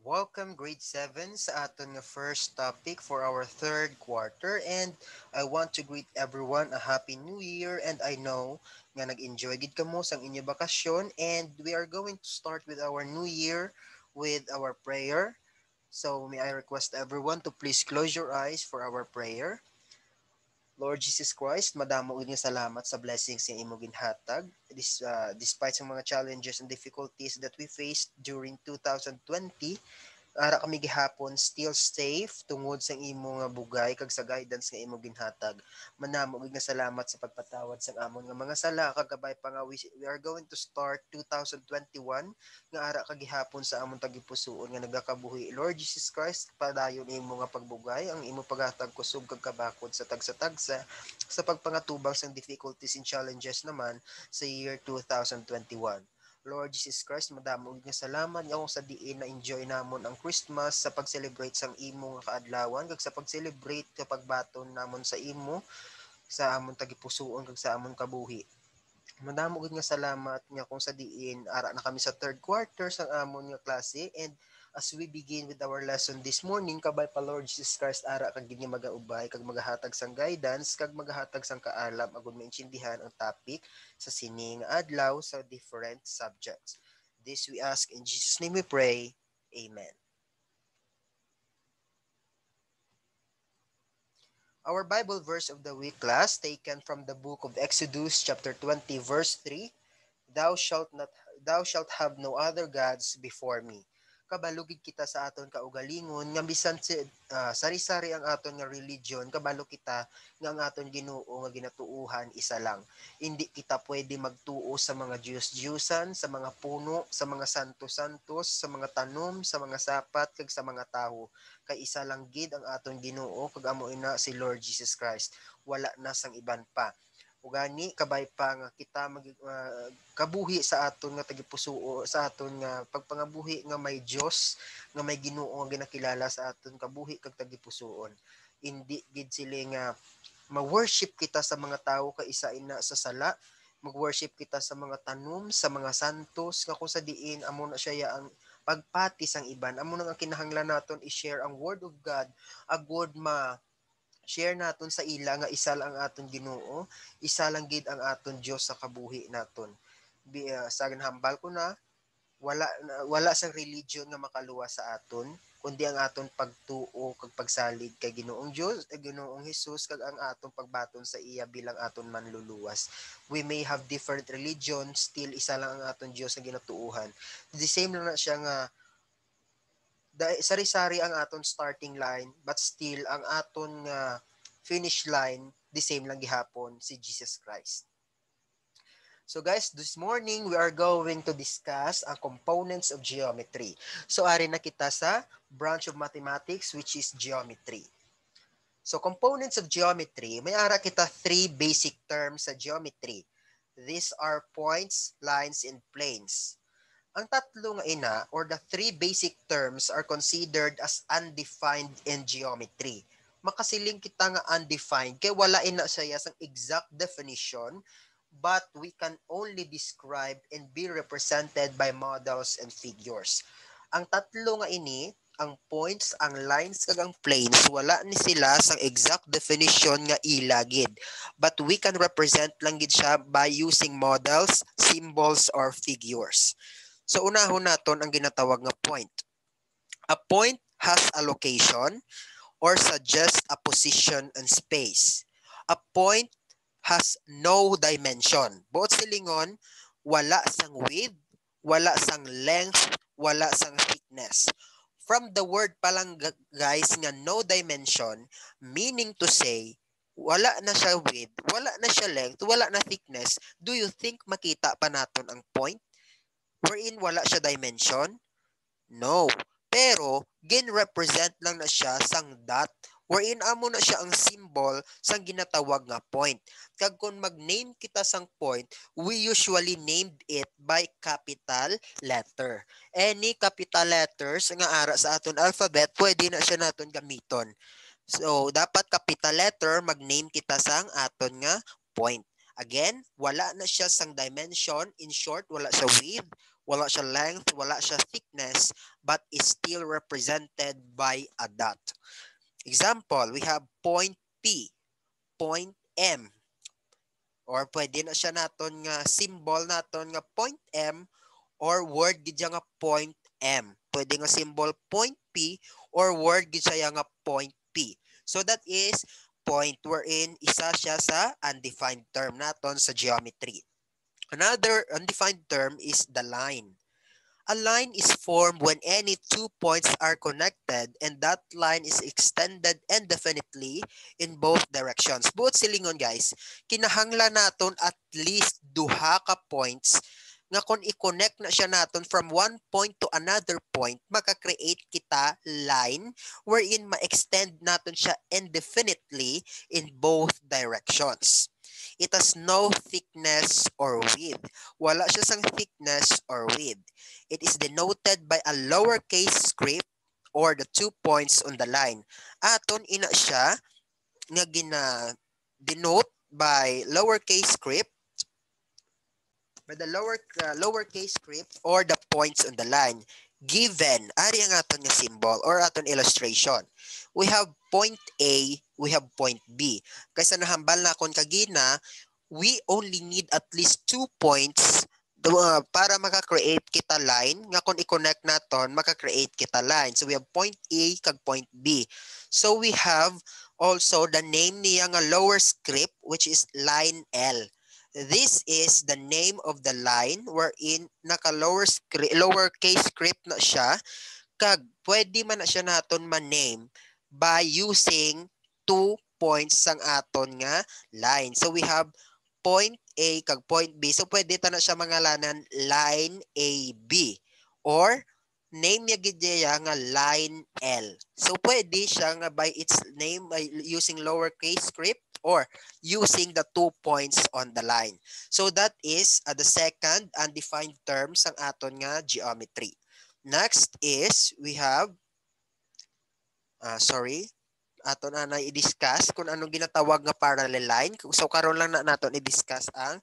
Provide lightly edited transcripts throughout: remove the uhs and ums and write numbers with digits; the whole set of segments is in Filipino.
Welcome grade 7 sa aton nga first topic for our third quarter and I want to greet everyone a happy new year and I know nga nag-enjoy gid kamo sang inyo bakasyon and we are going to start with our new year with our prayer. So may I request everyone to please close your eyes for our prayer. Lord Jesus Christ, madamo gid nga salamat sa blessings nga imo ginhatag. Despite sa mga challenges and difficulties that we faced during 2020, ara kami gihapon still safe tungod sa imo nga bugay kag sa guidance nga imo ginhatag. Manamo gid nga salamat sa pagpatawad sa amon nga mga sala kag gabay pa nga we are going to start 2021 nga ara ka gihapon sa amon tagipusoon nga nagakabuhi. Lord Jesus Christ, padayon imo nga pagbugay ang imo paghatag kusog kag kabakod sa tagsa-tagsa sa pagpangatubang sa difficulties and challenges naman sa year 2021. Lord Jesus Christ, madamo nga salamat nga kung sa diin na enjoy namon ang Christmas sa pag-celebrate sang imo nga kaadlawan kag sa pag-celebrate sa pagbaton namon sa imo sa amon tagipusoon kag sa amon kabuhi. Madamo gid nga salamat nga kung sa diin ara na kami sa third quarter sa amon nga klase and as we begin with our lesson this morning kabay pa Lord Jesus Christ ara kag gid nga magaubay kag magahatag sang guidance kag magahatag sang kaalam agud maintindihan ang topic sa sining adlaw sa different subjects. This we ask in Jesus name we pray. Amen. Our Bible verse of the week class taken from the book of Exodus chapter 20 verse 3. Thou shalt have no other gods before me. Kabalugid kita sa aton kaugalingon nga bisan sari-sari ang aton nga religion kabalo kita nga ang aton Ginoo nga ginatuuhan isa lang. Hindi kita pwede magtuo sa mga Diyos-Diyosan, sa mga puno, sa mga santo-santos, sa mga tanom, sa mga sapat kag sa mga tawo. Kay isa lang gid ang aton Ginoo kag amo ina si Lord Jesus Christ. Wala na sang iban pa. Ugani kabay pa nga kita kabuhi sa aton nga tagipusuo sa aton nga pagpangabuhi nga may Dios nga may Ginoo nga ginakilala sa aton kabuhi kag tagipusoon. Indi gid sila nga ma-worship kita sa mga tawo kay isa ina sa sala, mag-worship kita sa mga tanom, sa mga santos nga kung sa diin amo na siya ang pagpatis ang iban. Amo na nga kinahanglan naton i-share ang word of God agud share naton sa ila nga isa lang ang aton Ginoo, isa lang gid ang aton Dios sa kabuhi naton. Sa hambal ko na wala sang religion nga makaluwas sa aton kundi ang aton pagtuo kag pagsalig kay Ginoong Dios, Ginoong Hesus kag ang aton pagbaton sa iya bilang aton manluluwas. We may have different religions, still isa lang ang aton Dios nga ginatuuhan. The same lang na siya nga sari-sari ang aton starting line but still ang aton nga finish line the same lang gihapon si Jesus Christ. So guys, this morning we are going to discuss ang components of geometry. So ari na kita sa branch of mathematics which is geometry. So components of geometry, may ara kita three basic terms sa geometry. These are points, lines, and planes. Ang tatlo nga ina or the three basic terms are considered as undefined in geometry. Makasiling kita nga undefined kay wala ina siya sang exact definition but we can only describe and be represented by models and figures. Ang tatlo nga ini, ang points, ang lines kag ang planes wala ni sila sang exact definition nga ilagid but we can represent lang gid siya by using models, symbols or figures. So unahon naton ang ginatawag nga point. A point has a location or suggests a position and space. A point has no dimension. Buot silingon, wala sang width, wala sang length, wala sang thickness. From the word pa lang guys nga no dimension, meaning to say, wala na siya width, wala na siya length, wala na thickness, do you think makita pa naton ang point? Wherein wala siya dimension? No. Pero, gin-represent lang na siya sang dot wherein amo na siya ang symbol sang ginatawag nga point. Kag kung mag-name kita sang point, we usually named it by capital letter. Any capital letters nga ara sa aton alphabet, pwede na siya naton gamiton. So, dapat capital letter, mag-name kita sang aton nga point. Again, wala na siya sang dimension. In short, wala siya width, wala siya length, wala siya thickness, but is still represented by a dot. Example, we have point P, point M, or pwede na siya naton nga symbol naton nga point M or word gid siya nga point M. Pwede nga symbol point P or word gid siya nga point P. So that is point wherein isa siya sa undefined term naton sa geometry. Another undefined term is the line. A line is formed when any two points are connected and that line is extended indefinitely in both directions. Buot silingon guys, kinahanglan naton at least duha ka points nga kung i-connect na siya naton from one point to another point, maka-create kita line wherein ma-extend naton siya indefinitely in both directions. It has no thickness or width. Wala siya sang thickness or width. It is denoted by a lowercase script or the 2 points on the line. Aton ina siya nga denote by lowercase script lowercase script or the points on the line. Given, ari ang aton nga symbol or aton illustration. We have point A, we have point B. Kaysa nahambal na akong kagina, we only need at least 2 points para maka-create kita line nga kung i-connect naton maka-create kita line. So we have point A kag point B. So we have also the name niya nga lower script which is line L. This is the name of the line wherein lowercase script na siya kag pwede man na siya naton ma-name by using 2 points sang aton nga line. So we have point A kag point B. So pwede ta na siya mangalanan line AB or name niya gid niya nga line L. So pwede siya nga by its name by using lowercase script or using the 2 points on the line. So that is the second undefined term sang aton nga geometry. Next is we have aton na i-discuss kung anong ginatawag nga parallel line. So karon lang na naton i-discuss ang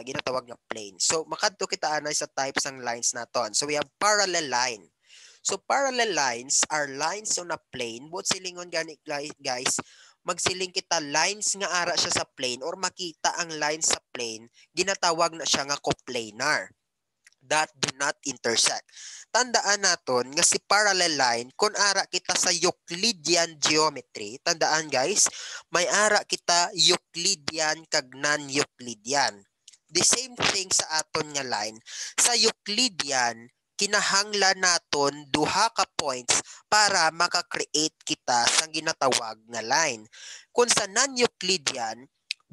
ginatawag nga plane. So makadto kita anay sa types ng lines naton. So we have parallel line. So parallel lines are lines on a plane. Buot silingon gani guys, magsiling kita lines nga ara siya sa plane or makita ang lines sa plane, ginatawag na siya nga coplanar that do not intersect. Tandaan naton nga si parallel line kung ara kita sa Euclidean geometry, tandaan guys, may ara kita Euclidean kag non-Euclidean. The same thing sa aton nga line. Sa Euclidean, kinahanglan naton duha ka points para maka-create kita sa ginatawag nga line. Kung sa non-Euclidean,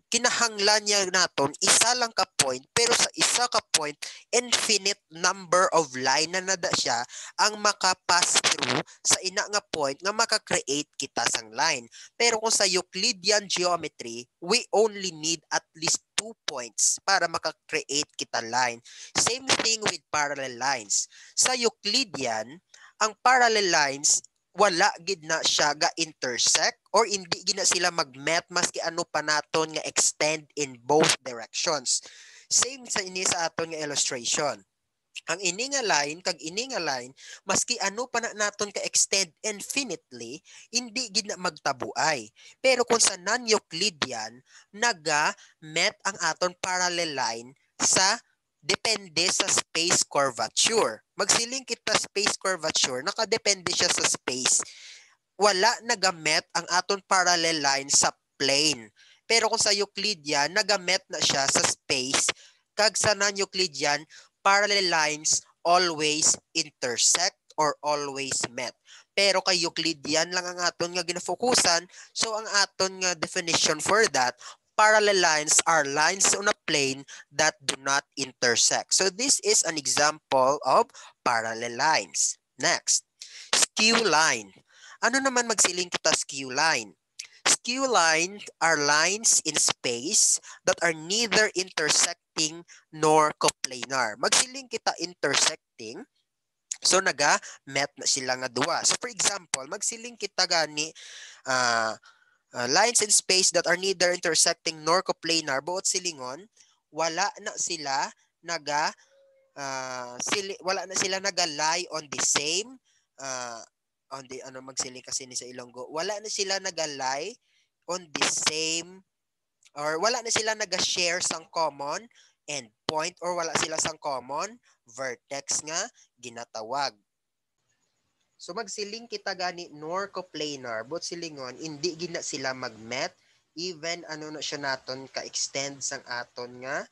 kinahanglan niya naton isa lang ka point pero sa isa ka point infinite number of line na nada siya ang makapass through sa ina nga point nga maka-create kita sang line. Pero kung sa Euclidean geometry, we only need at least 2 points para maka-create kita line. Same thing with parallel lines. Sa Euclidean, ang parallel lines wala gid na siya ga intersect or hindi gid na sila mag-met maski ano pa naton nga extend in both directions. Same sa ini sa aton nga illustration. Ang ini nga line kag ini nga line maski ano pa na naton ka extend infinitely hindi gid na magtabuay. Pero kung sa non-Euclidean naga-met ang aton parallel line sa depende sa space curvature. Magsiling kita space curvature, nakadepende siya sa space. Wala nagamet ang aton parallel line sa plane. Pero kung sa Euclidean, nagamet na siya sa space. Kag sa non-Euclidean, parallel lines always intersect or always met. Pero kay Euclidean lang ang aton nga ginafokusan, so ang aton nga definition for that, parallel lines are lines on a plane that do not intersect. So this is an example of parallel lines. Next, skew line. Ano naman magsiling kita skew line? Skew lines are lines in space that are neither intersecting nor coplanar. Magsiling kita intersecting, so naga-met na sila nga duwa. So for example, magsiling kita gani lines in space that are neither intersecting nor coplanar, buot silingon, wala na sila wala na sila nagalay on the same uh, on the ano magsiling kasi ni sa Ilonggo, wala na sila nagalay on the same, or wala na sila naga-share sang common endpoint, or wala sila sang common vertex nga ginatawag. So magsiling kita gani nor coplanar, but silingon hindi gina sila magmet, even ano na siya naton ka-extend sang aton nga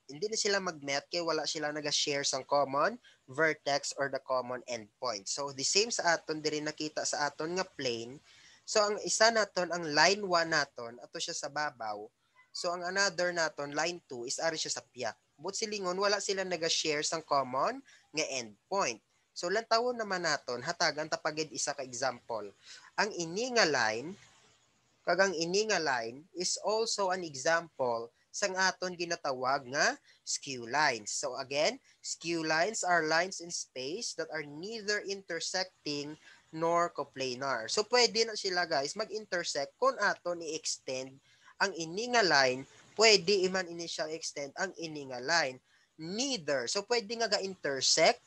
hindi na sila magmet kay wala sila naga-share sang common vertex or the common endpoint. So the same sa aton diri nakita sa aton nga plane. So ang isa naton ang line 1 naton ato siya sa babaw. So ang another naton line 2 is ari siya sa piyak. But silingon wala sila naga-share sang common nga endpoint. So lantawon naman naton hatagan tapagid isa ka example. Ang ini nga line kagang ini nga line is also an example sang aton ginatawag nga skew lines. So again, skew lines are lines in space that are neither intersecting nor coplanar. So pwede na sila guys mag-intersect kung aton i-extend ang ini nga line, pwede iman ini siya extend ang ini nga line. Neither. So pwede nga ga-intersect,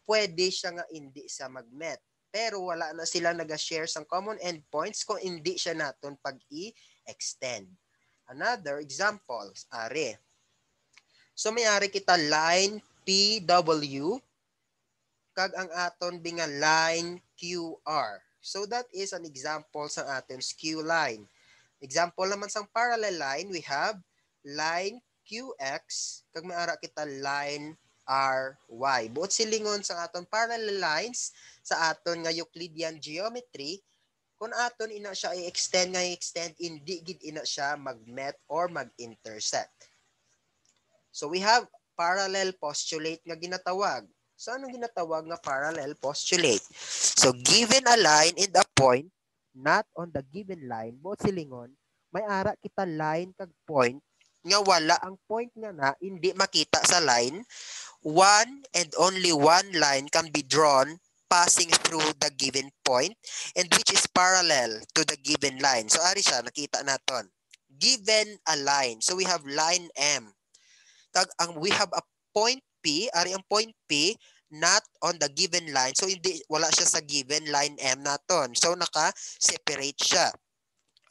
pwede siya nga hindi sa magmet. Pero wala na sila nag-share sang common endpoints kung hindi siya naton pag i-extend. Another example, are. So may ari kita line PW kag ang aton binga line QR. So that is an example sa aton skew line. Example naman sang parallel line, we have line QX kag may ara kita line RY. Buot silingon sa aton parallel lines sa aton nga Euclidean geometry, kung aton ina siya i-extend nga i-extend, hindi gid ina siya mag-met or mag-intersect. So we have parallel postulate nga ginatawag. So anong ginatawag nga parallel postulate? So given a line and a point not on the given line, buot silingon may ara kita line kag point nga wala ang point nga na hindi makita sa line, one and only one line can be drawn passing through the given point and which is parallel to the given line. So ari siya, nakita naton. Given a line. So we have line M. We have a point P, ari ang point P not on the given line. So hindi wala siya sa given line M naton. So naka-separate siya.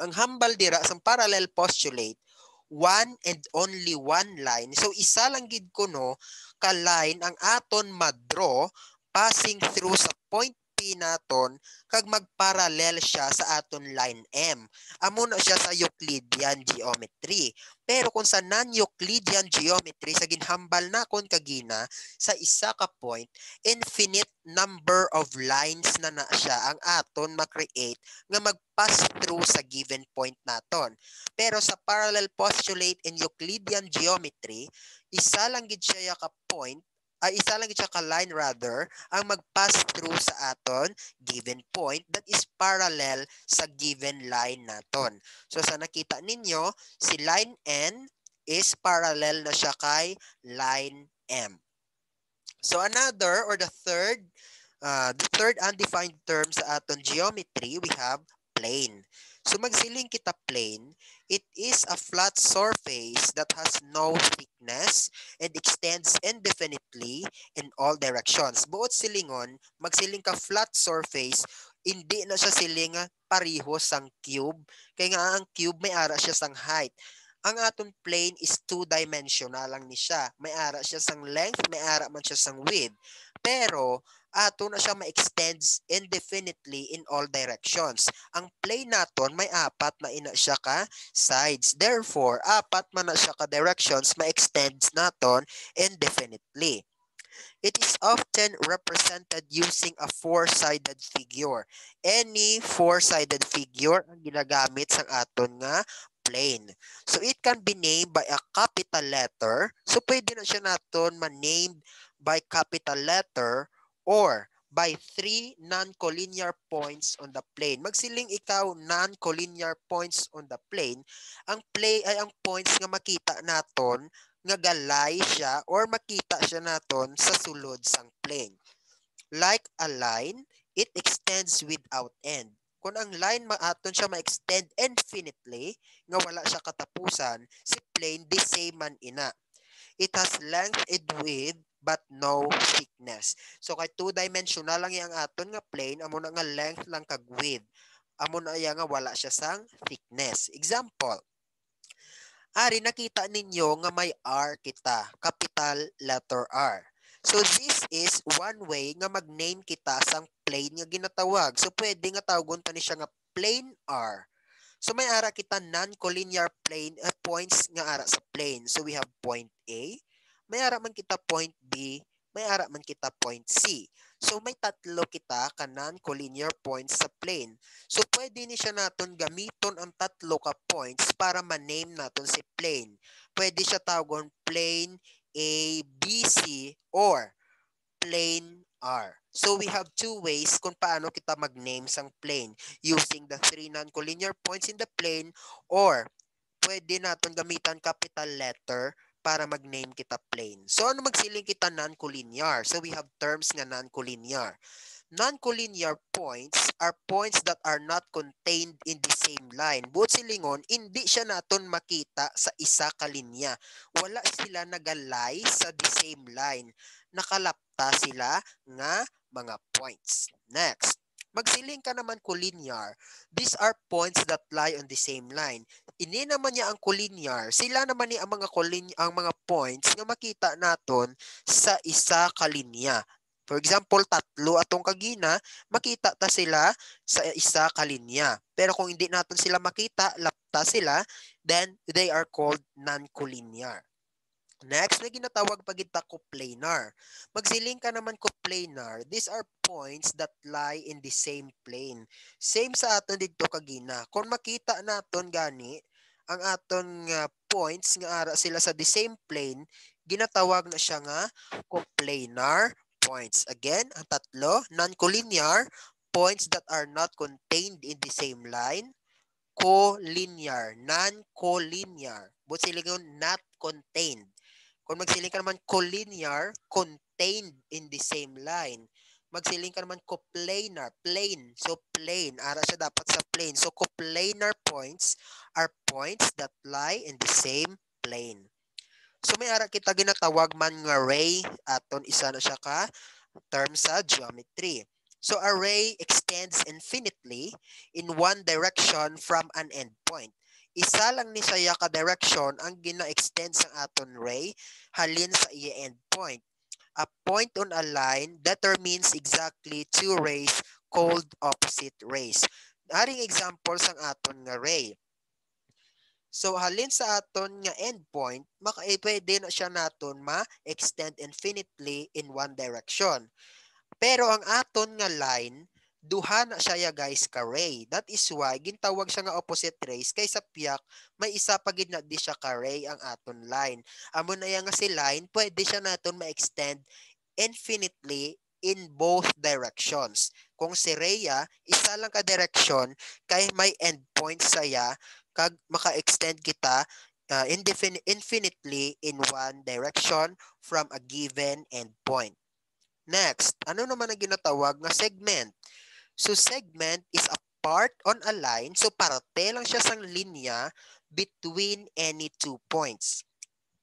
Ang hambal dira sa parallel postulate, one and only one line. So isa lang gid kuno ka line ang aton madraw passing through sa point P naton kag magparallel siya sa aton line M. Amo na siya sa Euclidean geometry. Pero kung sa non-Euclidean geometry sa ginhambal na kon kagina sa isa ka point, infinite number of lines na siya ang aton ma-create nga mag-pass through sa given point naton. Pero sa parallel postulate in Euclidean geometry, isa lang gid siya ka point, isa lang gid siya ka line rather ang mag-pass through sa aton given point that is parallel sa given line naton. So sa nakita ninyo, si line N is parallel na siya kay line M. So another or the third undefined term sa aton geometry, we have plane. So magsiling kita plane, it is a flat surface that has no thickness and extends indefinitely in all directions. Buot silingon, magsiling ka flat surface, hindi na siya siling pareho sang cube. Kaya nga ang cube may ara siya sang height. Ang aton plane is two-dimensional lang ni siya. May ara siya sang length, may ara man siya sang width. Pero ato na siya ma-extends indefinitely in all directions. Ang plane naton may apat na ina siya ka sides. Therefore, apat man na siya ka directions ma-extends naton indefinitely. It is often represented using a four-sided figure. Any four-sided figure ang ginagamit sa aton nga plane. So it can be named by a capital letter. So pwede na siya naton ma-named by capital letter or by three non-collinear points on the plane. Magsiling ikaw non-collinear points on the plane. Ang plane ay ang points nga makita naton nga galay siya or makita siya naton sa sulod sang plane. Like a line, it extends without end. Kung ang line maaton siya ma-extend infinitely, nga wala siya katapusan, si plane the same man ina. it has length and width but no thickness. So kay two-dimensional lang yang aton nga plane, amo na nga length lang kag width. Amo na iya nga wala siya sang thickness. Example, ari nakita ninyo nga may R kita, capital letter R. So this is one way nga mag-name kita sang plane nga ginatawag. So pwede nga tawagon ta ni siya nga plane R. So may ara kita non-collinear plane points nga ara sa plane. So we have point A, may ara man kita point B, may ara man kita point C. So may tatlo kita ka non-collinear points sa plane. So pwede ni siya naton gamiton ang tatlo ka points para ma-name naton si plane. Pwede siya tawagon plane A, B, C or plane R. So we have two ways kung paano kita mag-name sang plane using the three non-collinear points in the plane or pwede natin gamitan capital letter para mag-name kita plane. So ano magsiling kita non-collinear? So we have terms nga non-collinear. Non-collinear points are points that are not contained in the same line. Buot silingon, hindi siya naton makita sa isa ka linya. Wala sila nagalay sa the same line. Nakalapta sila nga mga points. Next, magsiling ka naman collinear. These are points that lie on the same line. Ini naman niya ang collinear. Sila naman ni ang mga ang mga points nga makita naton sa isa ka linya. For example, tatlo atong kagina, makita ta sila sa isa ka linya. Pero kung hindi natin sila makita, lapta sila, then they are called non-collinear. Next, na ginatawag pag kita coplanar. Magsiling ka naman coplanar. These are points that lie in the same plane. Same sa aton dito kagina. Kung makita naton gani, ang aton points nga ara sila sa the same plane, ginatawag na siya nga coplanar points. Again, ang tatlo, non-collinear, points that are not contained in the same line, collinear, non-collinear. But sila not contained. Kung magsiling ka naman collinear, contained in the same line. Magsiling ka naman coplanar, plane. So plane, ara siya dapat sa plane. So coplanar points are points that lie in the same plane. So may ara kita ginatawag man nga ray, aton isa na siya ka term sa geometry. So a ray extends infinitely in one direction from an endpoint. Isa lang ni siya ka direction ang gina-extend sa aton ray halin sa iya endpoint. A point on a line determines exactly two rays called opposite rays. Aring example sang aton nga ray. So halin sa aton nga endpoint, pwede na siya naton ma-extend infinitely in one direction. Pero ang aton nga line, duha na siya ya guys ka ray. That is why gintawag siya nga opposite rays kay sa piyak may isa pa gid na di siya ka ray ang aton line. Amo na ya nga si line, pwede siya naton ma-extend infinitely in both directions. Kung si Rhea, isa lang ka direction kay may endpoint saya kag maka-extend kita infinitely in one direction from a given endpoint. Next, ano naman ang ginatawag nga segment? So segment is a part on a line, so parte lang siya sang linya between any two points.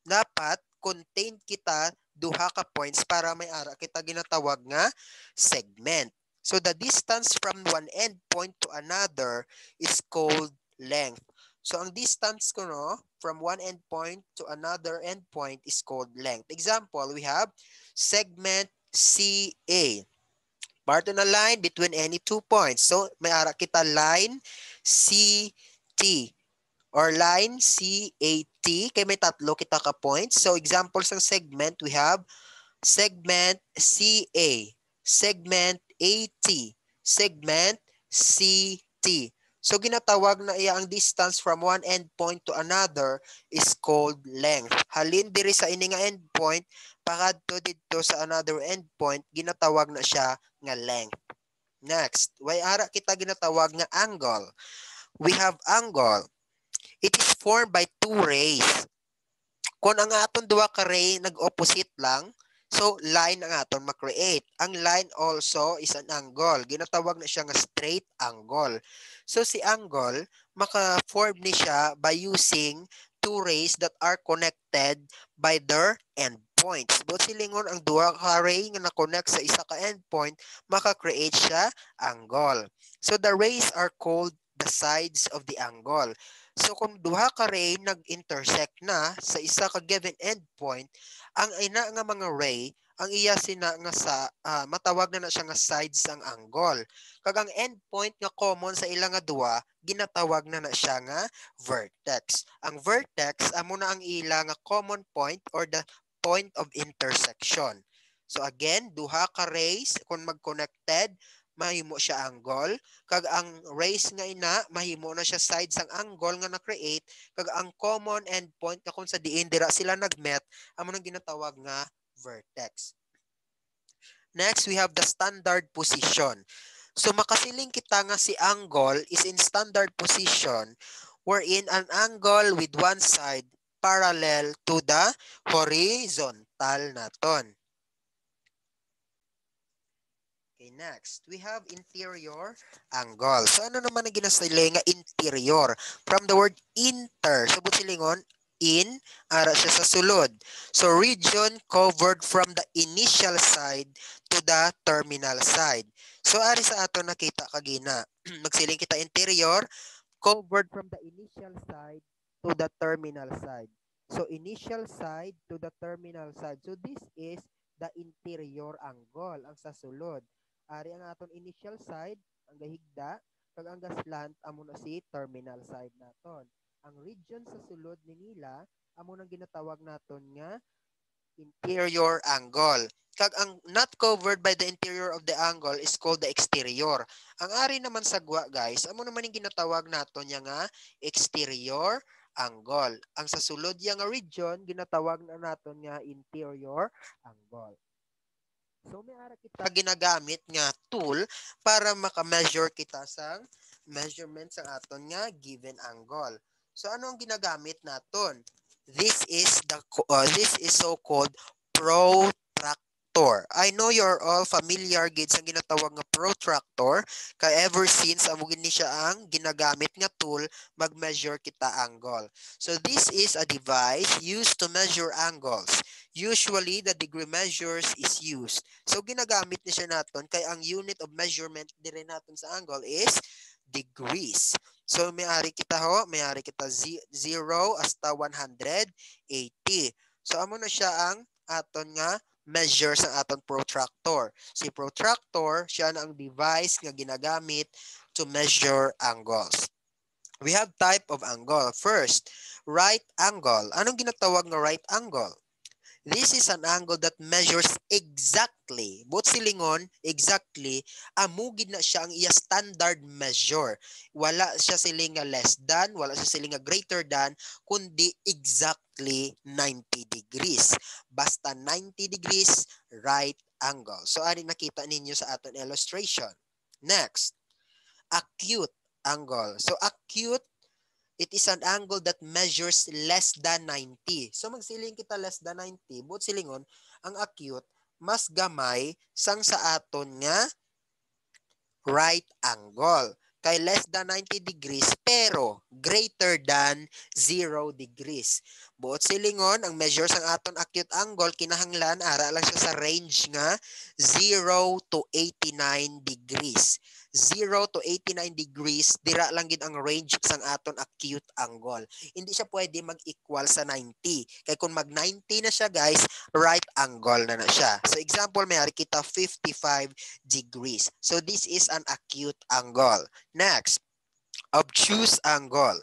Dapat contained kita duha ka points para may ara kita ginatawag nga segment. So the distance from one endpoint to another is called length. So ang distance ko from one endpoint to another endpoint is called length. Example, we have segment CA. Part on a line between any two points. So may ara kita line CT or line CAT kay may tatlo kita ka points. So examples ng segment, we have segment CA, segment AT, segment CT. So ginatawag na iya ang distance from one endpoint to another is called length. Halin diri sa ini nga endpoint pakadto didto sa another endpoint, ginatawag na siya nga length. Next, way ara kita ginatawag nga angle. We have angle. It is formed by two rays. Kung ang aton duha ka ray nag-opposite lang, so line ang aton ma-create. Ang line also is an angle. Ginatawag na siya nga straight angle. So si angle, maka-form ni siya by using two rays that are connected by their endpoints. Buot silingon ang duha ka ray nga na-connect sa isa ka endpoint, maka-create siya angle. So the rays are called the sides of the angle. So kung duha ka ray nag-intersect na sa isa ka given endpoint, ang ina nga mga ray ang iya sina nga sa matawag na siya nga sides ang angle. Kag ang endpoint nga common sa ilang nga duha ginatawag na siya nga vertex. Ang vertex amo na ang ila nga common point or the point of intersection. So again, duha ka rays kung mag-connected mahimo siya angle, kag ang rays nga ina mahimo na siya sides ang angle nga na-create, kag ang common endpoint nga kung sa diin dira sila nagmet amo nang ginatawag nga vertex. Next, we have the standard position. So makasiling kita nga si angle is in standard position wherein an angle with one side parallel to the horizontal naton. Okay, next, we have interior angle. So ano naman ang ginasili nga interior? From the word inter, sabot silingon, in, ara siya sa sulod. So region covered from the initial side to the terminal side. So ari sa ato nakita kagina. Magsiling kita interior, covered from the initial side to the terminal side. So initial side to the terminal side. So this is the interior angle, ang sa sulod. Ari ang aton initial side, ang gahigda, kag ang gaslant amo na si terminal side naton. Ang region sa sulod ni nila amo nang ginatawag naton nga interior angle. Kag ang not covered by the interior of the angle is called the exterior. Ang ari naman sa gwa guys, amo naman yung ginatawag naton nga exterior angle. Ang sa sulod nga region ginatawag na naton nga interior angle. So may ara kita ginagamit nga tool para maka-measure kita sa measurement sa aton nga given angle. So ano ang ginagamit naton? This is so-called protractor. I know you're all familiar gid sa ginatawag nga protractor kay ever since amo gini siya ang ginagamit nga tool mag-measure kita angle. So this is a device used to measure angles. Usually the degree measures is used. So ginagamit ni siya naton kay ang unit of measurement dire naton sa angle is degrees. So may-ari kita 0 hasta 180. So amo na siya ang aton nga measure sa aton protractor. Si protractor siya na ang device nga ginagamit to measure angles. We have type of angle. First, right angle. Anong ginatawag nga right angle? This is an angle that measures exactly, buot silingon, exactly, amugid na siya ang iya standard measure. Wala siya siling nga less than, wala siya siling nga greater than, kundi exactly 90 degrees. Basta 90 degrees, right angle. So, ari nakita ninyo sa aton illustration. Next, acute angle. So, acute, it is an angle that measures less than 90. So magsiling kita less than 90, but silingon, ang acute, mas gamay sang sa aton nga right angle. Kay less than 90 degrees pero greater than 0 degrees. Buot silingon, ang measure sang aton acute angle, kinahanglan, ara lang siya sa range nga 0 to 89 degrees. 0 to 89 degrees, dira lang gid ang range sang aton acute angle. Hindi siya pwede mag-equal sa 90. Kaya kung mag-90 na siya guys, right angle na siya. So example, may kita 55 degrees. So this is an acute angle. Next, obtuse angle.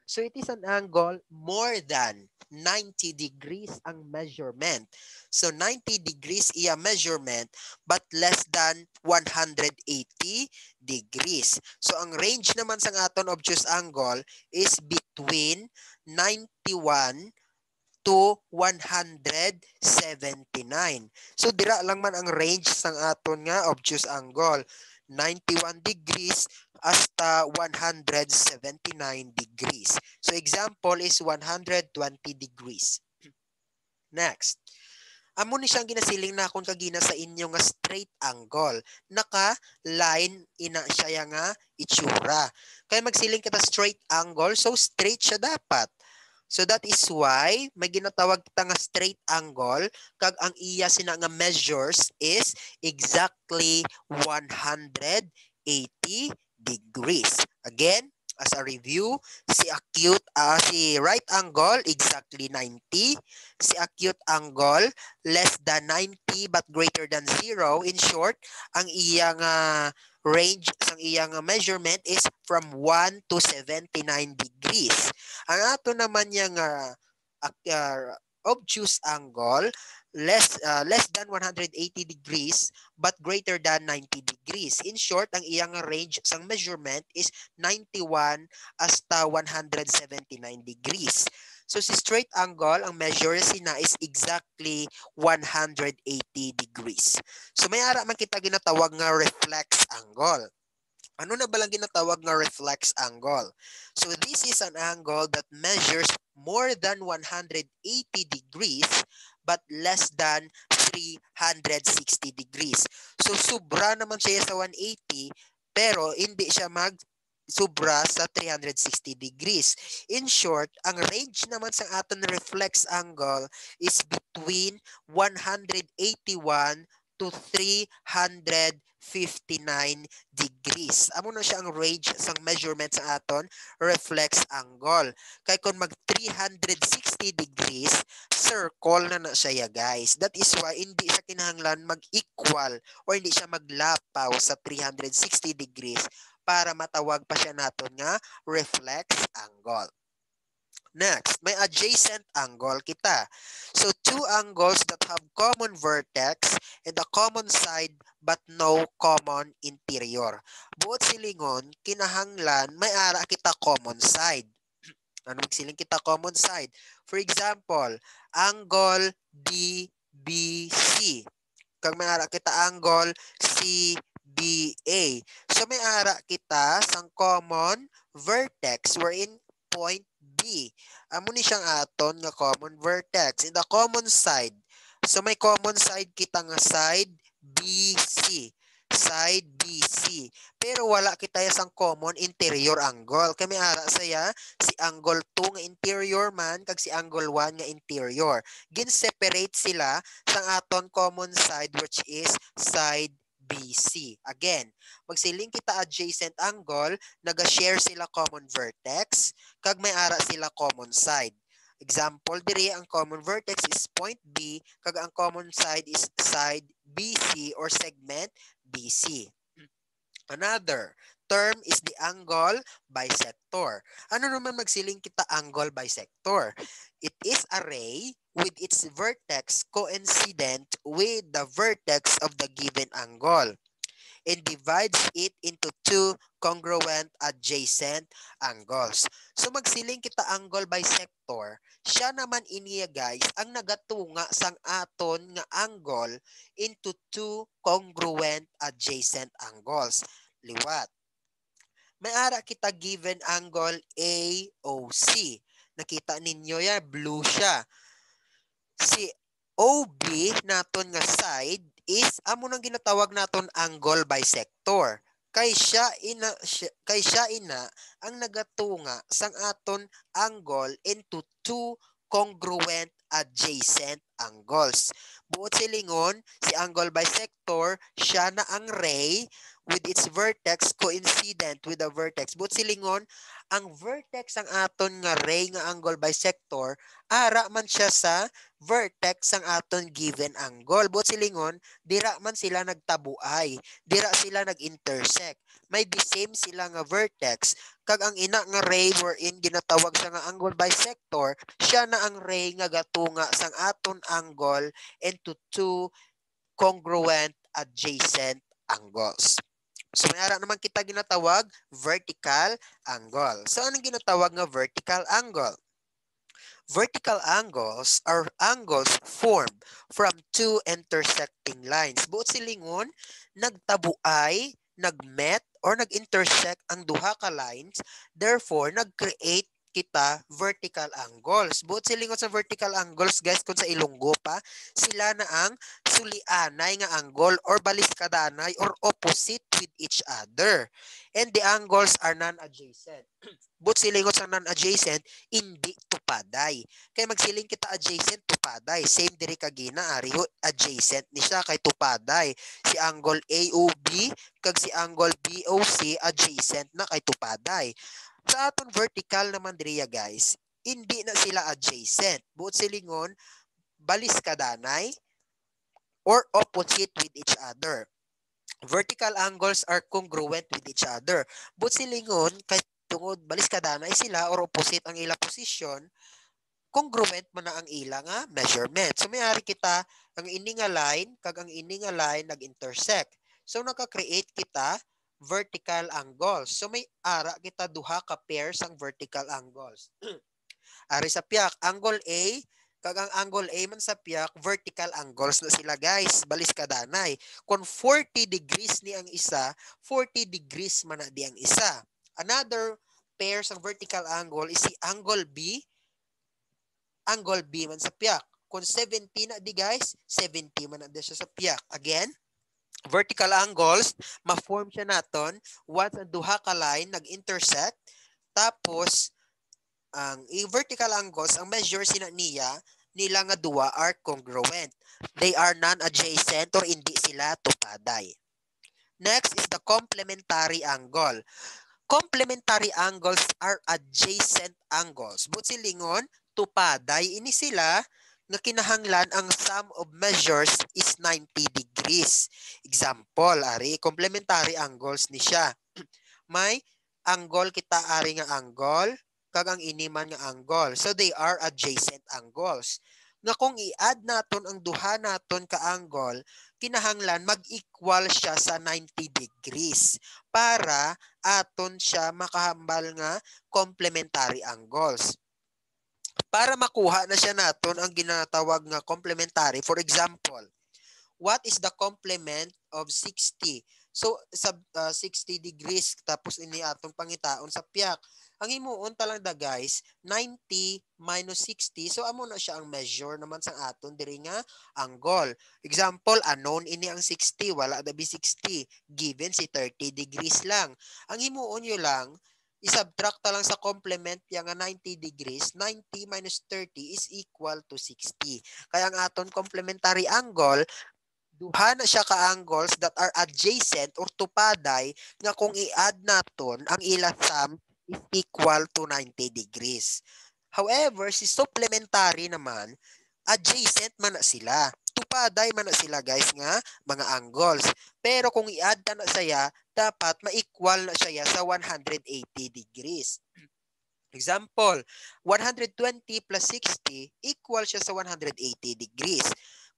So it is an angle more than 90 degrees ang measurement. So 90 degrees iya measurement but less than 180 degrees. So ang range naman sa aton obtuse angle is between 91 to 179. So dira lang man ang range sang aton nga obtuse angle. 91 degrees hasta 179 degrees. So example is 120 degrees. Next. Amo ni siyang ginasiling na kung kagina sa inyo nga straight angle. Naka-line ina siya nga itsura. Kaya magsiling kita straight angle, so straight siya dapat. So that is why may ginatawag kita nga straight angle kag ang iya sina nga measures is exactly 180 degrees. Again, as a review, si right angle exactly 90, si acute angle less than 90 but greater than 0. In short, ang iyang range sang iyang measurement is from 1 to 79 degrees. Ang ato naman yung obtuse angle less than 180 degrees but greater than 90 degrees. In short, ang iyang range sang measurement is 91 hasta 179 degrees. So si straight angle, ang measure sina is exactly 180 degrees. So may ara man kita ginatawag nga reflex angle. Ano na ba lang ginatawag nga reflex angle? So this is an angle that measures more than 180 degrees but less than 360 degrees. So sobra naman siya sa 180 pero hindi siya sobra sa 360 degrees. In short, ang range naman sa aton reflex angle is between 181 to 359 degrees. Amo na siya ang range sang measurement sa aton reflex angle. Kay kung mag 360 degrees, circle na siya guys. That is why hindi siya kinahanglan mag-equal or hindi siya maglapaw sa 360 degrees para matawag pa siya naton nga reflex angle. Next, may adjacent angle kita. So, two angles that have common vertex and a common side but no common interior. Buot silingon, kinahanglan, may ara kita common side. Ano magsiling kita common side? For example, angle DBC. Kag may ara kita angle CBA. So, may ara kita sang common vertex wherein point B. Amo ni siyang aton nga common vertex. In the common side, so may common side kita nga side BC. Side BC. Pero wala kita sang common interior angle. Kami ara saya si angle 2 nga interior man kag si angle 1 nga interior. Gin-separate sila sang aton common side which is side BC. Again, magsiling kita adjacent angle, naga-share sila common vertex, kag may ara sila common side. Example, diri ang common vertex is point B, kag ang common side is side BC or segment BC. Another term is the angle bisector. Ano naman magsiling kita angle bisector? It is a ray with its vertex coincident with the vertex of the given angle and divides it into two congruent adjacent angles. So magsiling kita angle bisector, siya naman iniya guys ang nagatunga sang aton nga angle into two congruent adjacent angles. Liwat. May ara kita given angle AOC. Nakita ninyo ya, blue siya. Si OB naton nga side is amo nang ginatawag naton angle bisector. Kay siya ina ang nagatunga sang aton angle into two congruent adjacent angles. Buot silingon, si angle bisector, siya na ang ray with its vertex coincident with the vertex. Buot silingon, ang vertex ang aton nga ray nga angle bisector, ara man siya sa vertex ang aton given angle. Buot silingon, dira man sila nagtabuay, dira sila nag-intersect. May the same sila nga vertex. Kag ang ina nga ray wherein ginatawag sa nga angle bisector, siya na ang ray nga gatunga sang aton angle into two congruent adjacent angles. So may ara naman kita ginatawag vertical angle. So anong ginatawag nga vertical angle? Vertical angles are angles formed from two intersecting lines. Buot silingon, nagtabuay, nagmet, or nag-intersect ang duha ka lines, therefore, nag-create kita vertical angles. Buot silingon sa vertical angles guys kung sa Ilonggo pa, sila na ang sulianay nga angle or baliskadanay or opposite with each other. And the angles are non-adjacent. But silingon sa non-adjacent, hindi tupaday. Kaya magsiling kita adjacent, tupaday. Same diri kagina, ari adjacent ni siya kay tupaday. Si angle AOB kag si angle BOC adjacent na kay tupaday. Sa aton vertical naman diriya guys, hindi na sila adjacent. Buot silingon, baliskadanay or opposite with each other. Vertical angles are congruent with each other. But silingon, kay tungod baliskadanay sila or opposite ang ila position, congruent man na ang ila nga measurement. So mayari kita ang ini nga line kag ang ini nga line nag-intersect. So naka-create kita vertical angles. So may ara kita duha ka pairs ang vertical angles. Ari sa piak, angle A kag ang angle A man sa piak, vertical angles na sila guys, baliskadanay. Kung 40 degrees ni ang isa, 40 degrees man na di ang isa. Another pair sa vertical angle is si angle B man sa piak. Kung 70 na di guys, 70 man na di siya sa piak. Again, vertical angles, ma-form siya naton once ang duha ka line nag-intersect, tapos ang vertical angles, ang measure sina nila nga duwa are congruent. They are non-adjacent or hindi sila tupaday. Next is the complementary angle. Complementary angles are adjacent angles. But silingon, tupaday, ini sila nga kinahanglan ang sum of measures is 90 degrees. Example, ari, complementary angles ni siya. May angle kita ari nga angle, kag ang iniman nga angle. So they are adjacent angles. Nga kung i-add naton ang duha naton ka angle, kinahanglan mag-equal siya sa 90 degrees para aton siya makahambal nga complementary angles. Para makuha na siya naton ang ginatawag nga complementary. For example, what is the complement of 60? So, sa 60 degrees, tapos ini atong pangitaon sa piyak. Ang himuon talang da guys, 90 minus 60. So, amo na siya ang measure naman sa aton diri nga angle. Example, unknown ini ang 60, wala dabi 60. Given si 30 degrees lang. Ang himuon nyo lang, isubtract ta lang sa complement yang nga 90 degrees, 90 minus 30 is equal to 60. Kaya ang aton complementary angle, duha na siya ka angles that are adjacent or tupaday nga kung i-add naton ang ila sum is equal to 90 degrees. However, si supplementary naman, adjacent man na sila. Tupaday man na sila guys nga mga angles. Pero kung i-add na saya, dapat ma-equal na siya sa 180 degrees. Example, 120 plus 60 equal siya sa 180 degrees.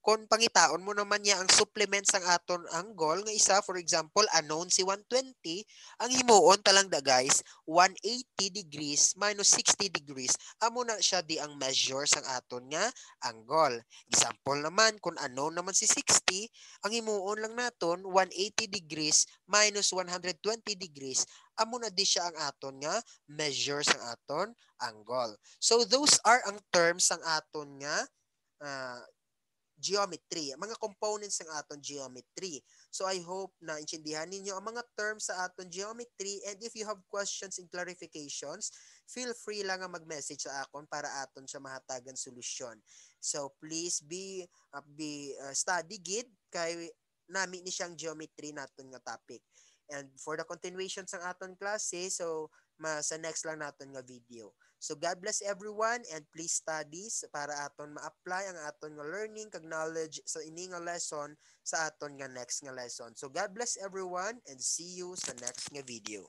Kung pangitaon mo naman niya ang supplement sang aton angle nga isa, for example, unknown si 120, ang himuon talang da guys, 180 degrees minus 60 degrees, amo na siya di ang measure sang aton nga angle. Example naman, kung unknown naman si 60, ang himuon lang naton 180 degrees minus 120 degrees, amo na di siya ang aton nga measure sang aton angle. So those are ang terms sang aton nga geometry, mga components ng aton geometry. So I hope na intindihan ninyo ang mga terms sa aton geometry, and if you have questions and clarifications, feel free lang nga mag-message sa akon para aton siya mahatagan solusyon. So please be study gid kay nami ni siyang geometry naton nga topic. And for the continuation sa aton klase, so sa next lang naton nga video. So God bless everyone, and please study para aton ma-apply ang aton nga learning kag knowledge sa ini nga lesson sa aton nga next nga lesson. So God bless everyone, and see you sa next nga video.